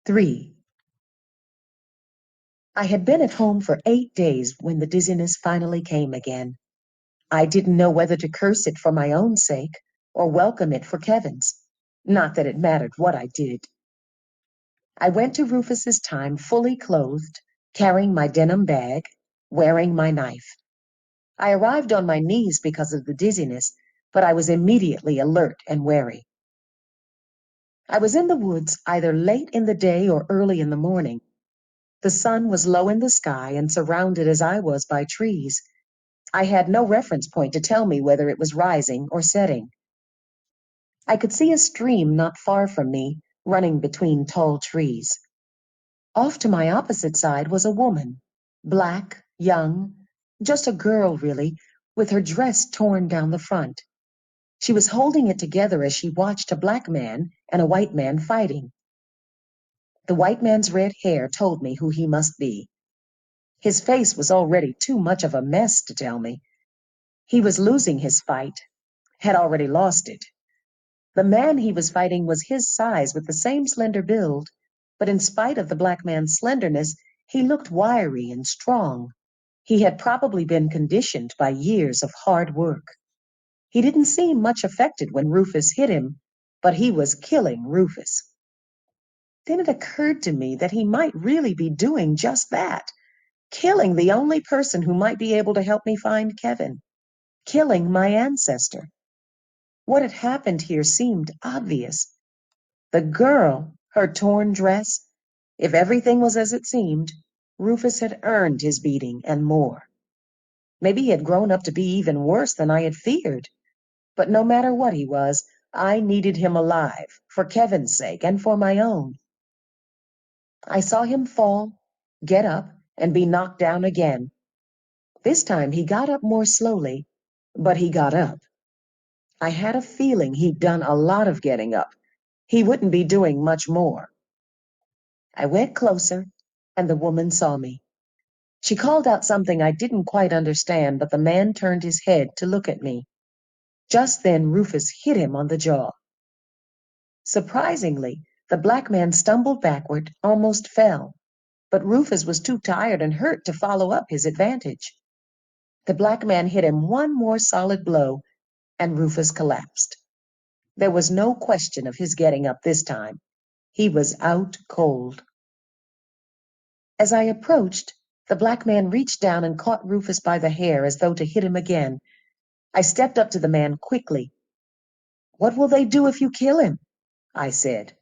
3. I had been at home for 8 days when the dizziness finally came again. I didn't know whether to curse it for my own sake or welcome it for Kevin's. Not that it mattered what I did. I went to Rufus's time fully clothed, carrying my denim bag, wearing my knife. I arrived on my knees because of the dizziness, but I was immediately alert and wary. I was in the woods either late in the day or early in the morning. The sun was low in the sky and surrounded as I was by trees. I had no reference point to tell me whether it was rising or setting. I could see a stream not far from me, running between tall trees. Off to my opposite side was a woman, black, young, just a girl really, with her dress torn down the front. She was holding it together as she watched a black man and a white man fighting. The white man's red hair told me who he must be. His face was already too much of a mess to tell me. He was losing his fight, had already lost it. The man he was fighting was his size with the same slender build, but in spite of the black man's slenderness, he looked wiry and strong. He had probably been conditioned by years of hard work. He didn't seem much affected when Rufus hit him, but he was killing Rufus. Then it occurred to me that he might really be doing just that, killing the only person who might be able to help me find Kevin, killing my ancestor. What had happened here seemed obvious. The girl, her torn dress, if everything was as it seemed, Rufus had earned his beating and more. Maybe he had grown up to be even worse than I had feared. But no matter what he was, I needed him alive, for Kevin's sake and for my own. I saw him fall, get up, and be knocked down again. This time he got up more slowly, but he got up. I had a feeling he'd done a lot of getting up. He wouldn't be doing much more. I went closer, and the woman saw me. She called out something I didn't quite understand, but the man turned his head to look at me. Just then Rufus hit him on the jaw. Surprisingly, the black man stumbled backward, almost fell, but Rufus was too tired and hurt to follow up his advantage. The black man hit him one more solid blow, and Rufus collapsed. There was no question of his getting up this time. He was out cold. As I approached, the black man reached down and caught Rufus by the hair as though to hit him again. I stepped up to the man quickly. "What will they do if you kill him?" I said.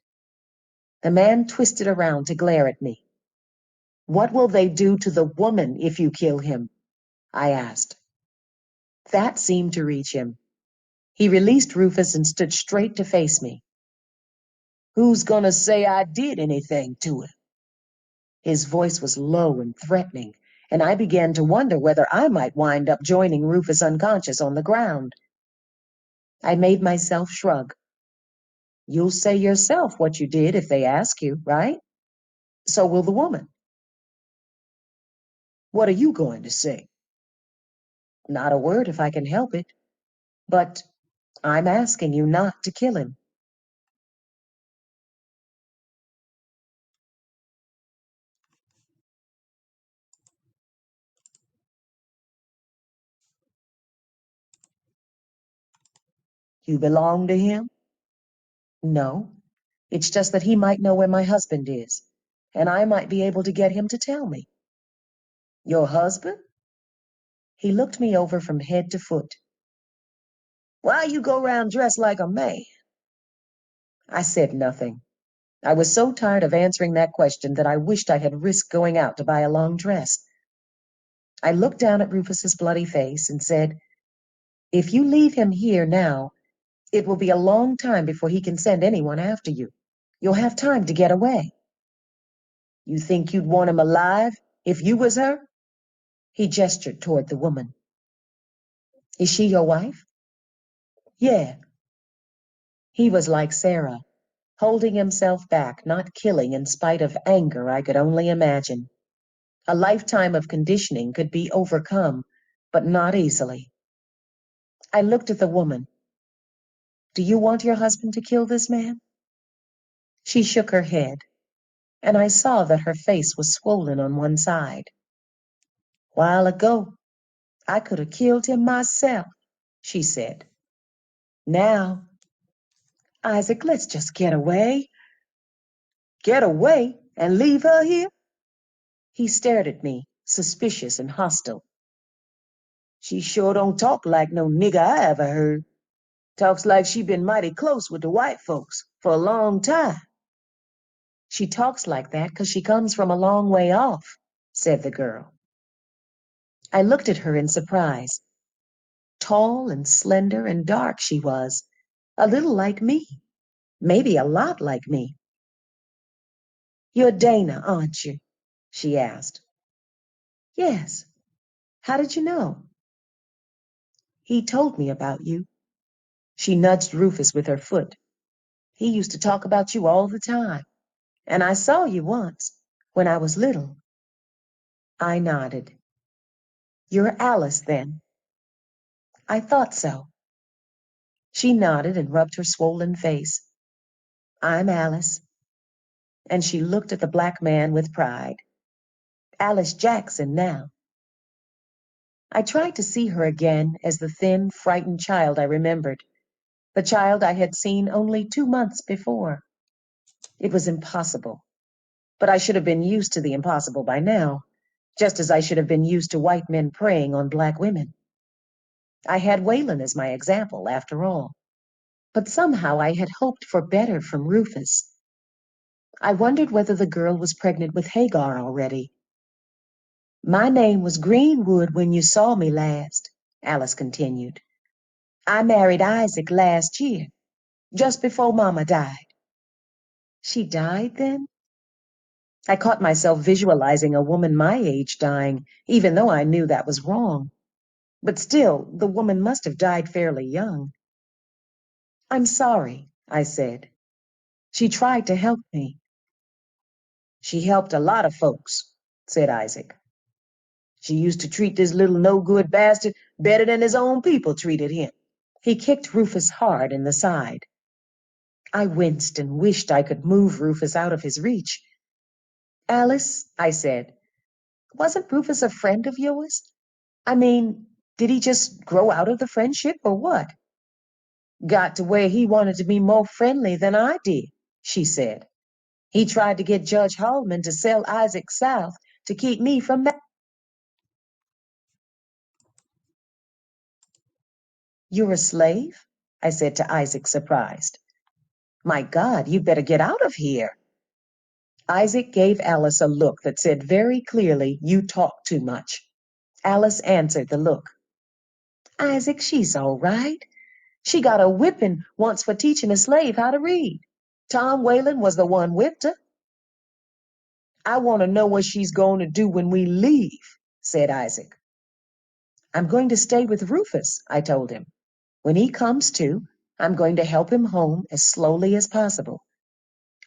The man twisted around to glare at me. "What will they do to the woman if you kill him?" I asked. That seemed to reach him. He released Rufus and stood straight to face me. "Who's gonna say I did anything to him?" His voice was low and threatening, and I began to wonder whether I might wind up joining Rufus unconscious on the ground. I made myself shrug. "You'll say yourself what you did if they ask you, right? So will the woman." "What are you going to say?" "Not a word if I can help it. But I'm asking you not to kill him." "You belong to him?" "No. It's just that he might know where my husband is, and I might be able to get him to tell me." "Your husband?" He looked me over from head to foot. "Why you go round dressed like a man?" I said nothing. I was so tired of answering that question that I wished I had risked going out to buy a long dress. I looked down at Rufus's bloody face and said, "If you leave him here now, it will be a long time before he can send anyone after you. You'll have time to get away." "You think you'd want him alive if you was her?" He gestured toward the woman. "Is she your wife?" "Yeah." He was like Sarah, holding himself back, not killing in spite of anger I could only imagine. A lifetime of conditioning could be overcome, but not easily. I looked at the woman. "Do you want your husband to kill this man?" She shook her head. and I saw that her face was swollen on one side. "While ago, I could have killed him myself," she said. "Now, Isaac, let's just get away." "Get away and leave her here?" He stared at me, suspicious and hostile. "She sure don't talk like no nigger I ever heard. Talks like she been mighty close with the white folks for a long time." "She talks like that 'cause she comes from a long way off," said the girl. I looked at her in surprise. Tall and slender and dark she was, a little like me, maybe a lot like me. "You're Dana, aren't you?" she asked. "Yes. How did you know?" "He told me about you." She nudged Rufus with her foot. "He used to talk about you all the time. And I saw you once, when I was little." I nodded. "You're Alice, then?" "I thought so." She nodded and rubbed her swollen face. "I'm Alice." And she looked at the black man with pride. "Alice Jackson now." I tried to see her again as the thin, frightened child I remembered, the child I had seen only 2 months before. It was impossible, but I should have been used to the impossible by now, just as I should have been used to white men preying on black women. I had Wayland as my example, after all. But somehow I had hoped for better from Rufus. I wondered whether the girl was pregnant with Hagar already. "My name was Greenwood when you saw me last," Alice continued. "I married Isaac last year, just before Mama died." "She died then?" I caught myself visualizing a woman my age dying, even though I knew that was wrong. But still, the woman must have died fairly young. "I'm sorry," I said. "She tried to help me." "She helped a lot of folks," said Isaac. "She used to treat this little no-good bastard better than his own people treated him." He kicked Rufus hard in the side. I winced and wished I could move Rufus out of his reach. "Alice," I said, "wasn't Rufus a friend of yours? I mean, did he just grow out of the friendship or what?" "Got to where he wanted to be more friendly than I did," she said. "He tried to get Judge Hallman to sell Isaac South to keep me from that." "You're a slave?" I said to Isaac, surprised. "My God, you'd better get out of here." Isaac gave Alice a look that said very clearly, "You talk too much." Alice answered the look. "Isaac, she's all right. She got a whipping once for teaching a slave how to read. Tom Whalen was the one whipped her." "I want to know what she's going to do when we leave," said Isaac. "I'm going to stay with Rufus," I told him. "When he comes to, I'm going to help him home as slowly as possible.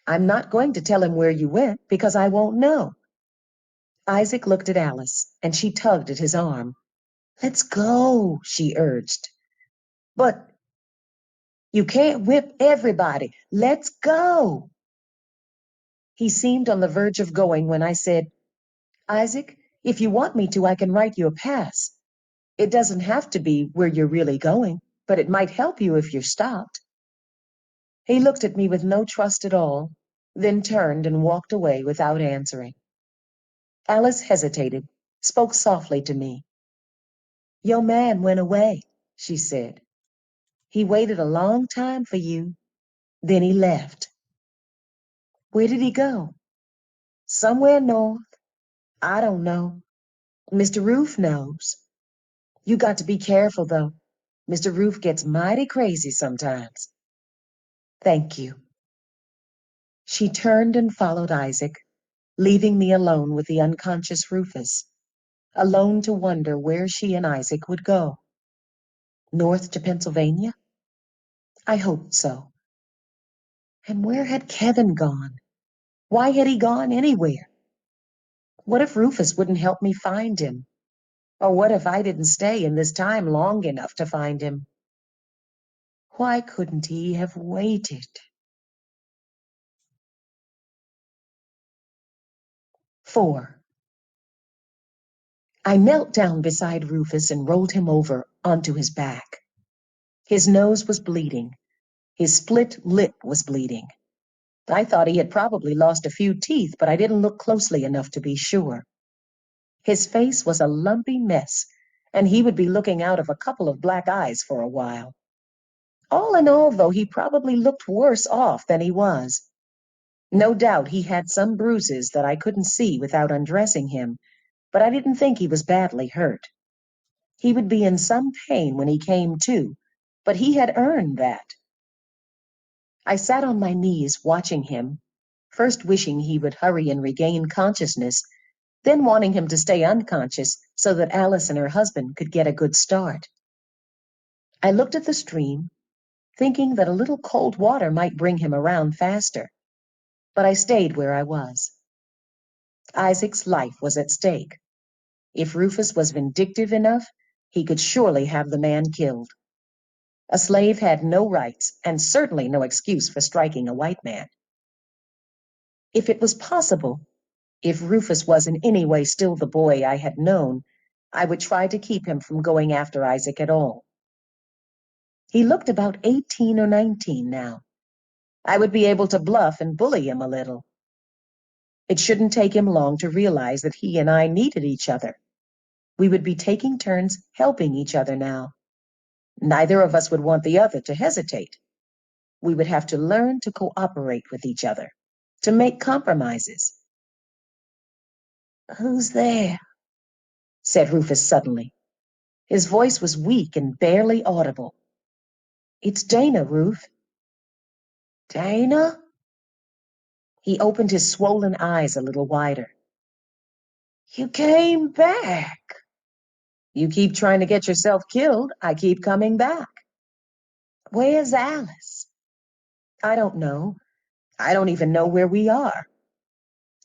I'm not going to tell him where you went because I won't know." Isaac looked at Alice, and she tugged at his arm. "Let's go," she urged. "But you can't whip everybody. Let's go." He seemed on the verge of going when I said, "Isaac, if you want me to, I can write you a pass. It doesn't have to be where you're really going, but it might help you if you're stopped." He looked at me with no trust at all, then turned and walked away without answering. Alice hesitated, spoke softly to me. "Your man went away," she said. "He waited a long time for you. Then he left." "Where did he go?" "Somewhere north. I don't know. Mr. Roof knows. You got to be careful, though. Mr. Roof gets mighty crazy sometimes." "Thank you." She turned and followed Isaac, leaving me alone with the unconscious Rufus, alone to wonder where she and Isaac would go. North to Pennsylvania? I hoped so. And where had Kevin gone? Why had he gone anywhere? What if Rufus wouldn't help me find him? Or what if I didn't stay in this time long enough to find him? Why couldn't he have waited? 4. I knelt down beside Rufus and rolled him over onto his back. His nose was bleeding. His split lip was bleeding. I thought he had probably lost a few teeth, but I didn't look closely enough to be sure. His face was a lumpy mess, and he would be looking out of a couple of black eyes for a while. All in all, though, he probably looked worse off than he was. No doubt he had some bruises that I couldn't see without undressing him, but I didn't think he was badly hurt. He would be in some pain when he came to, but he had earned that. I sat on my knees watching him, first wishing he would hurry and regain consciousness, then wanting him to stay unconscious so that Alice and her husband could get a good start. I looked at the stream, thinking that a little cold water might bring him around faster, but I stayed where I was. Isaac's life was at stake. If Rufus was vindictive enough, he could surely have the man killed. A slave had no rights and certainly no excuse for striking a white man. If it was possible, if Rufus was in any way still the boy I had known, I would try to keep him from going after Isaac at all. He looked about 18 or 19 now. I would be able to bluff and bully him a little. It shouldn't take him long to realize that he and I needed each other. We would be taking turns helping each other now. Neither of us would want the other to hesitate. We would have to learn to cooperate with each other, to make compromises. "Who's there?" said Rufus suddenly. His voice was weak and barely audible. "It's Dana, Ruth." "Dana?" He opened his swollen eyes a little wider. "You came back." "You keep trying to get yourself killed, I keep coming back." "Where's Alice?" "I don't know. I don't even know where we are.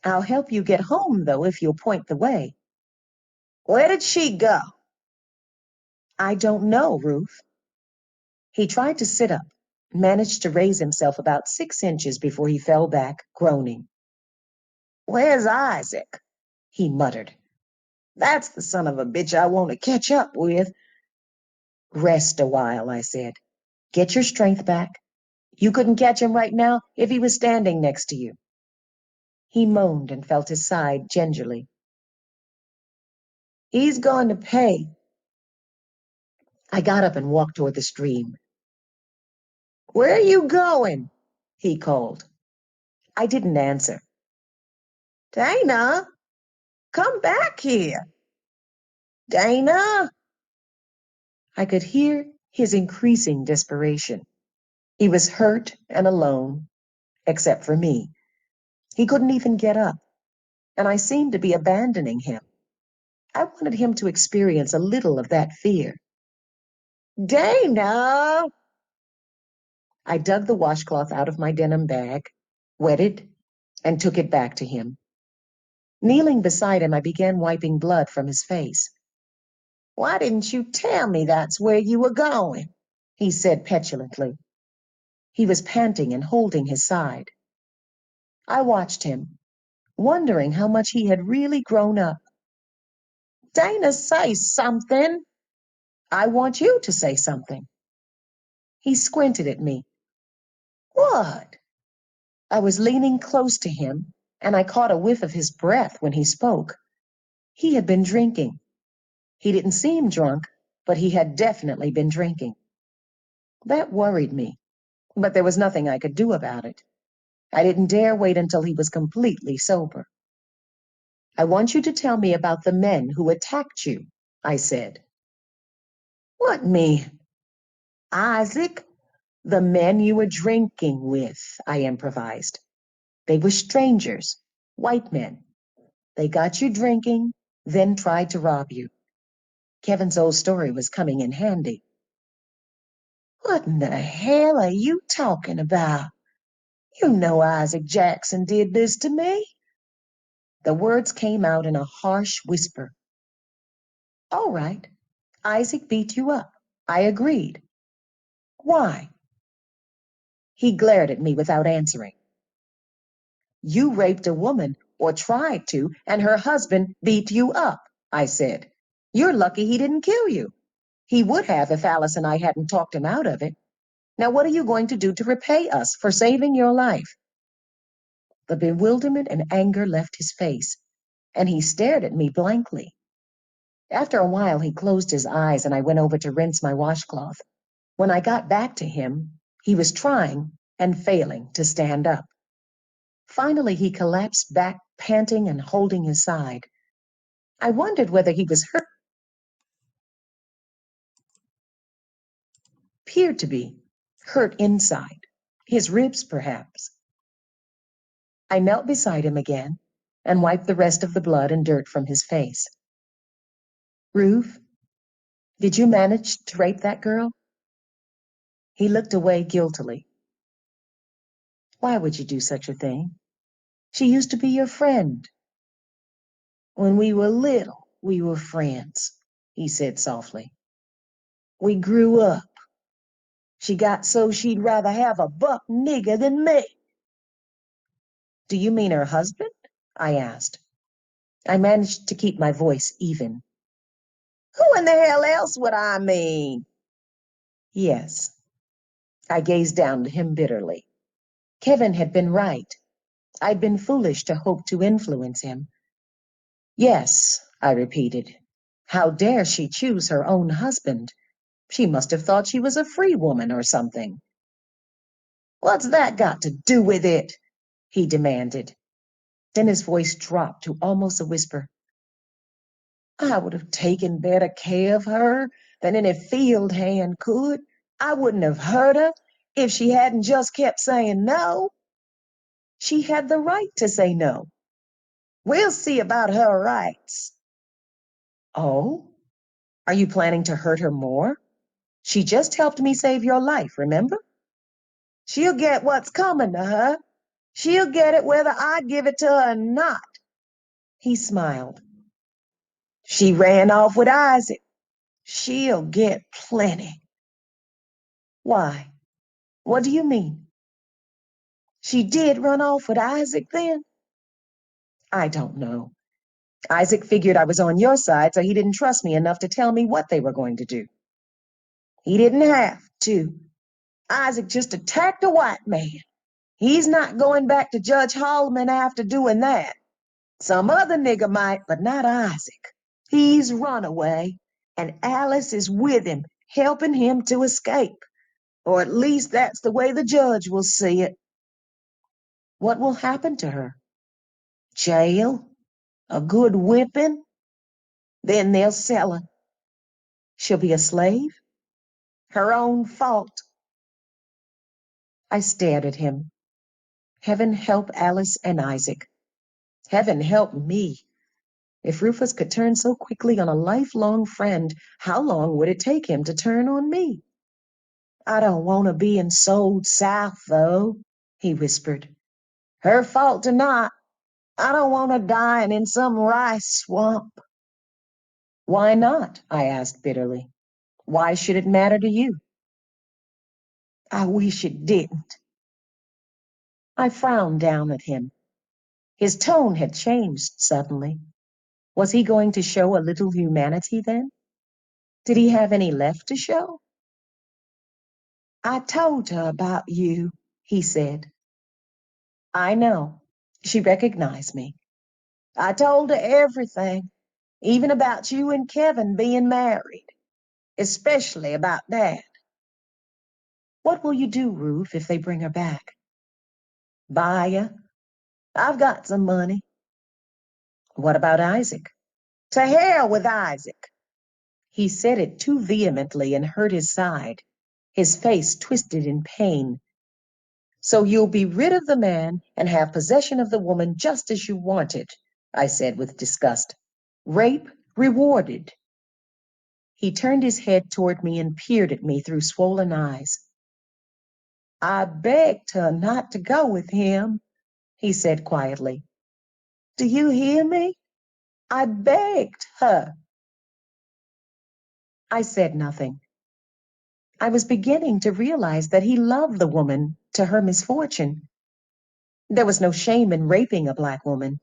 I'll help you get home, though, if you'll point the way." "Where did she go?" "I don't know, Ruth." He tried to sit up, managed to raise himself about 6 inches before he fell back, groaning. "Where's Isaac?" he muttered. "That's the son of a bitch I want to catch up with." "Rest a while," I said. "Get your strength back. You couldn't catch him right now if he was standing next to you." He moaned and felt his side gingerly. "He's going to pay." I got up and walked toward the stream. "Where are you going?" he called. I didn't answer. "Dana, come back here. Dana." I could hear his increasing desperation. He was hurt and alone, except for me. He couldn't even get up, and I seemed to be abandoning him. I wanted him to experience a little of that fear. "Dana!" I dug the washcloth out of my denim bag, wet it, and took it back to him. Kneeling beside him, I began wiping blood from his face. "Why didn't you tell me that's where you were going?" he said petulantly. He was panting and holding his side. I watched him, wondering how much he had really grown up. "Dana, say something." "I want you to say something." He squinted at me. "What?" I was leaning close to him, and I caught a whiff of his breath when he spoke. He had been drinking. He didn't seem drunk, but he had definitely been drinking. That worried me, but there was nothing I could do about it. I didn't dare wait until he was completely sober. "I want you to tell me about the men who attacked you," I said. "What men?" "Isaac, the men you were drinking with," I improvised. "They were strangers, white men. They got you drinking, then tried to rob you." Kevin's old story was coming in handy. "What in the hell are you talking about? You know Isaac Jackson did this to me." The words came out in a harsh whisper. "All right, Isaac beat you up." I agreed. "Why?" He glared at me without answering. "You raped a woman or tried to, and her husband beat you up, I said. You're lucky he didn't kill you. He would have if Alice and I hadn't talked him out of it. Now, what are you going to do to repay us for saving your life? The bewilderment and anger left his face, and he stared at me blankly. After a while, he closed his eyes, and I went over to rinse my washcloth. When I got back to him, he was trying and failing to stand up. Finally, he collapsed back, panting and holding his side. I wondered whether he was hurt. Appeared to be hurt inside, his ribs perhaps. I knelt beside him again and wiped the rest of the blood and dirt from his face. Ruth, did you manage to rape that girl? He looked away guiltily. Why would you do such a thing? She used to be your friend. When we were little, we were friends, he said softly. We grew up. She got so she'd rather have a buck nigger than me. Do you mean her husband? I asked. I managed to keep my voice even. Who in the hell else would I mean? Yes. I gazed down at him bitterly. Kevin had been right. I'd been foolish to hope to influence him. Yes, I repeated. How dare she choose her own husband? She must have thought she was a free woman or something. What's that got to do with it? He demanded. Then his voice dropped to almost a whisper. I would have taken better care of her than any field hand could. I wouldn't have hurt her if she hadn't just kept saying no. She had the right to say no. We'll see about her rights. Oh, are you planning to hurt her more? She just helped me save your life, remember? She'll get what's coming to her. She'll get it whether I give it to her or not. He smiled. She ran off with Isaac. She'll get plenty. Why? What do you mean? She did run off with Isaac then? I don't know. Isaac figured I was on your side, so he didn't trust me enough to tell me what they were going to do. He didn't have to. Isaac just attacked a white man. He's not going back to Judge Holloman after doing that. Some other nigger might, but not Isaac. He's run away, and Alice is with him, helping him to escape. Or at least that's the way the judge will see it. What will happen to her? Jail? A good whipping? Then they'll sell her. She'll be a slave? Her own fault. I stared at him. Heaven help Alice and Isaac. Heaven help me. If Rufus could turn so quickly on a lifelong friend, how long would it take him to turn on me? I don't want to be sold south, though, he whispered. Her fault or not, I don't want her dying in some rice swamp. Why not? I asked bitterly. Why should it matter to you? I wish it didn't. I frowned down at him. His tone had changed suddenly. Was he going to show a little humanity then? Did he have any left to show? I told her about you, he said. I know. She recognized me. I told her everything, even about you and Kevin being married, especially about Dad. What will you do, Ruth, if they bring her back? Buy her. I've got some money. What about Isaac? To hell with Isaac. He said it too vehemently and hurt his side. His face twisted in pain. So you'll be rid of the man and have possession of the woman just as you wanted, I said with disgust. Rape rewarded. He turned his head toward me and peered at me through swollen eyes. I begged her not to go with him, he said quietly. Do you hear me? I begged her. I said nothing. I was beginning to realize that he loved the woman to her misfortune. There was no shame in raping a black woman.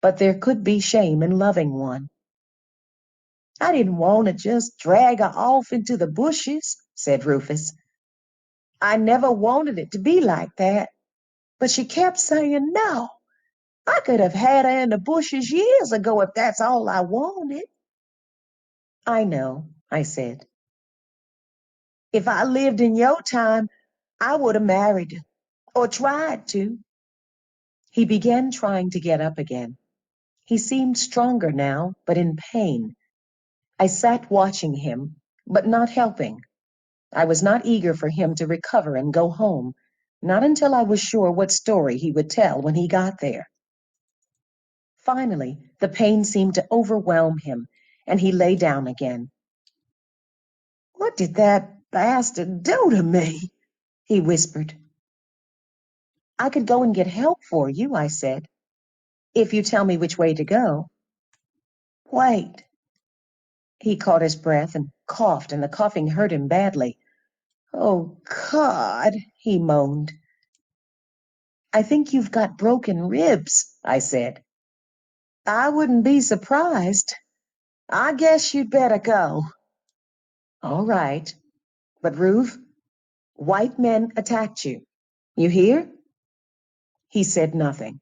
but there could be shame in loving one. I didn't want to just drag her off into the bushes, said Rufus. I never wanted it to be like that, but she kept saying no. I could have had her in the bushes years ago if that's all I wanted. I know, I said. If I lived in your time, I would have married her, or tried to. He began trying to get up again. He seemed stronger now, but in pain. I sat watching him, but not helping. I was not eager for him to recover and go home, not until I was sure what story he would tell when he got there. Finally, the pain seemed to overwhelm him, and he lay down again. What did that bastard do to me? He whispered. I could go and get help for you, I said, if you tell me which way to go. Wait. He caught his breath and coughed, and the coughing hurt him badly. Oh, God, he moaned. I think you've got broken ribs, I said. I wouldn't be surprised. I guess you'd better go. All right. But, Ruth, white men attacked you. You hear? He said nothing.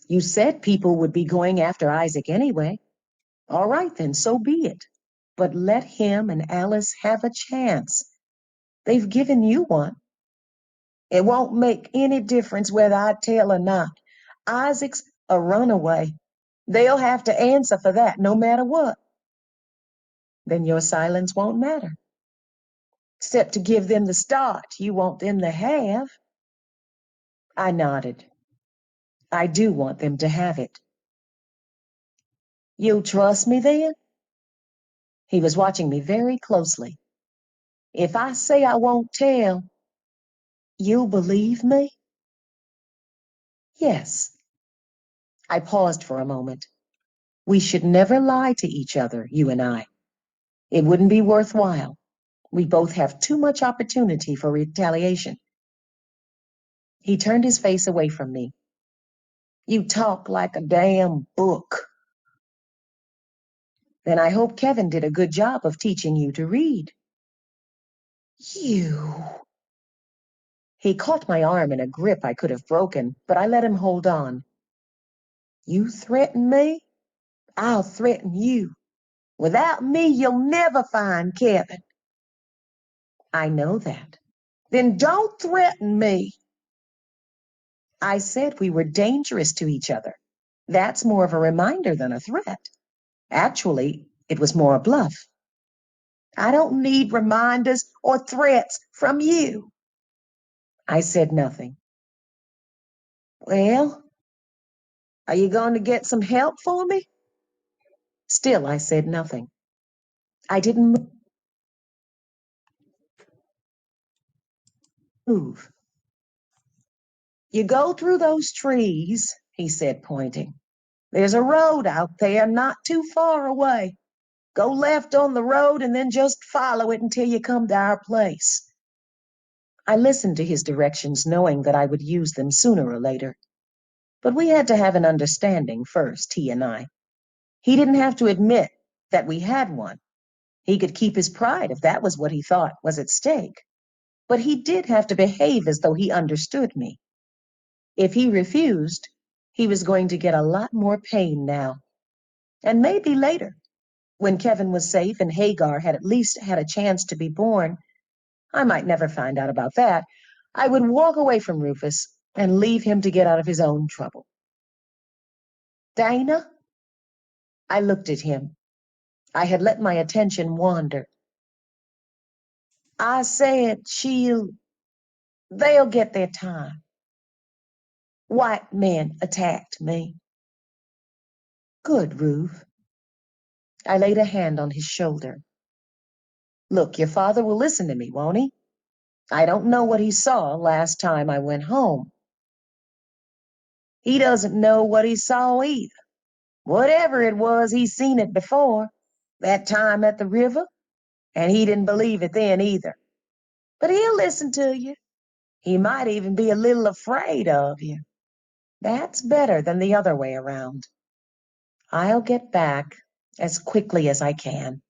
You said people would be going after Isaac anyway. All right, then, so be it. But let him and Alice have a chance. They've given you one. It won't make any difference whether I tell or not. Isaac's a runaway. They'll have to answer for that no matter what. Then your silence won't matter. Except to give them the start you want them to have. I nodded. I do want them to have it. You'll trust me then? He was watching me very closely. If I say I won't tell, you'll believe me? Yes. I paused for a moment. We should never lie to each other, you and I. It wouldn't be worthwhile. We both have too much opportunity for retaliation. He turned his face away from me. You talk like a damn book. Then I hope Kevin did a good job of teaching you to read. You. He caught my arm in a grip I could have broken, but I let him hold on. You threaten me? I'll threaten you. Without me, you'll never find Kevin. I know that. Then don't threaten me. I said we were dangerous to each other. That's more of a reminder than a threat. Actually, it was more a bluff. I don't need reminders or threats from you. I said nothing. Well, are you going to get some help for me? Still, I said nothing. I didn't move. You go through those trees, he said, pointing. There's a road out there not too far away. Go left on the road and then just follow it until you come to our place. I listened to his directions, knowing that I would use them sooner or later. But we had to have an understanding first, he and I. He didn't have to admit that we had one. He could keep his pride if that was what he thought was at stake. But he did have to behave as though he understood me. If he refused, he was going to get a lot more pain now. And maybe later, when Kevin was safe and Hagar had at least had a chance to be born, I might never find out about that. I would walk away from Rufus and leave him to get out of his own trouble. Dana? I looked at him. I had let my attention wander. I said they'll get their time. White men attacked me. Good, Ruth. I laid a hand on his shoulder. Look, your father will listen to me, won't he? I don't know what he saw last time I went home. He doesn't know what he saw either. Whatever it was, he's seen it before. That time at the river, and he didn't believe it then either. But he'll listen to you. He might even be a little afraid of you. That's better than the other way around. I'll get back as quickly as I can.